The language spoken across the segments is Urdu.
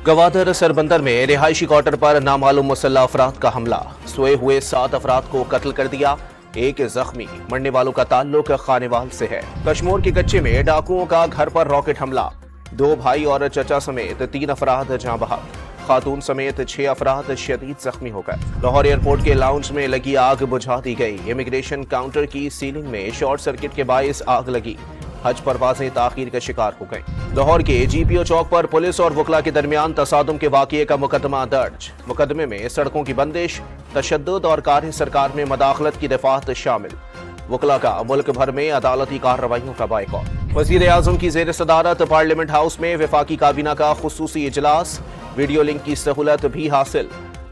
گوادر سربندر میں رہائشی کوارٹر پر نامعلوم مسلح افراد کا حملہ، سوئے ہوئے 7 افراد کو قتل کر دیا، ایک زخمی، مرنے والوں کا تعلق خانیوال سے ہے۔ کشمور کے کچے میں ڈاکوؤں کا گھر پر راکٹ حملہ، 2 بھائی اور چچا سمیت 3 افراد جاں بحق، خاتون سمیت 6 افراد شدید زخمی ہو گئے۔ لاہور ایئرپورٹ کے لاؤنج میں لگی آگ بجھا دی گئی، امیگریشن کاؤنٹر کی سیلنگ میں شارٹ سرکٹ کے باعث آگ لگی، حج پروازیں تاخیر کا شکار ہو گئیں۔ لاہور کے جی پی او چوک پر پولیس اور وکلاء کے درمیان تصادم کے واقعے کا مقدمہ درج، مقدمے میں سڑکوں کی بندش، تشدد اور کار سرکار میں مداخلت کی دفعات شامل، وکلاء کا ملک بھر میں عدالتی کارروائیوں کا بائیکاٹ۔ وزیر اعظم کی زیر صدارت پارلیمنٹ ہاؤس میں وفاقی کابینہ کا خصوصی اجلاس، ویڈیو لنک کی سہولت بھی حاصل،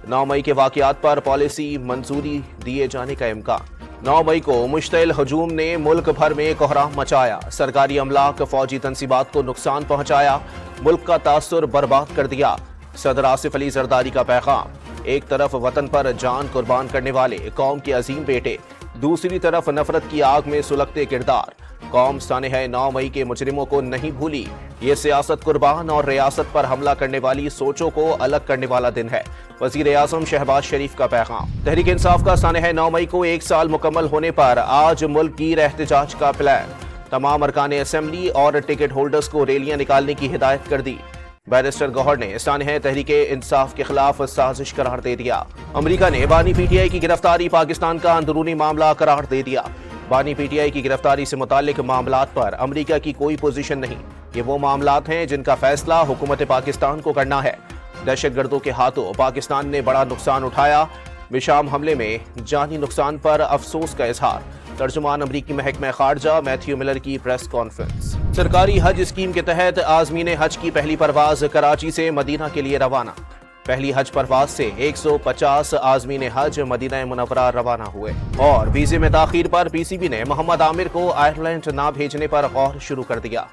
9 مئی کے واقعات پر پالیسی منظوری دیے جانے کا امکان۔ 9 مئی کو مشتعل ہجوم نے ملک بھر میں کوہرام مچایا، سرکاری املاک، فوجی تنصیبات کو نقصان پہنچایا، ملک کا تاثر برباد کر دیا۔ صدر آصف علی زرداری کا پیغام، ایک طرف وطن پر جان قربان کرنے والے قوم کے عظیم بیٹے، دوسری طرف نفرت کی آگ میں سلگتے کردار، قوم سانحہ 9 مئی کے مجرموں کو نہیں بھولی، یہ سیاست قربان اور ریاست پر حملہ کرنے والی سوچوں کو الگ کرنے والا دن ہے۔ وزیر اعظم شہباز شریف کا پیغام، تحریک انصاف کا سانحہ 9 مئی کو 1 سال مکمل ہونے پر آج ملک گیر احتجاج کا پلان، تمام ارکان اسمبلی اور ٹکٹ ہولڈرز کو ریلیاں نکالنے کی ہدایت کر دی۔ بیرسٹر گوہر نے سانحہ تحریک انصاف کے خلاف سازش قرار دے دیا۔ امریکہ نے بانی پی ٹی آئی کی گرفتاری پاکستان کا اندرونی معاملہ قرار دے دیا۔ بانی پی ٹی آئی کی گرفتاری سے متعلق معاملات پر امریکہ کی کوئی پوزیشن نہیں، یہ وہ معاملات ہیں جن کا فیصلہ حکومت پاکستان کو کرنا ہے۔ دہشت گردوں کے ہاتھوں پاکستان نے بڑا نقصان اٹھایا، بشام حملے میں جانی نقصان پر افسوس کا اظہار۔ ترجمان امریکی محکمہ خارجہ میتھیو ملر کی پریس کانفرنس۔ سرکاری حج اسکیم کے تحت عازمین حج کی پہلی پرواز کراچی سے مدینہ کے لیے روانہ، پہلی حج پرواز سے 150 عازمین حج مدینہ منورہ روانہ ہوئے۔ اور ویزے میں تاخیر پر پی سی بی نے محمد عامر کو آئرلینڈ نہ بھیجنے پر غور شروع کر دیا۔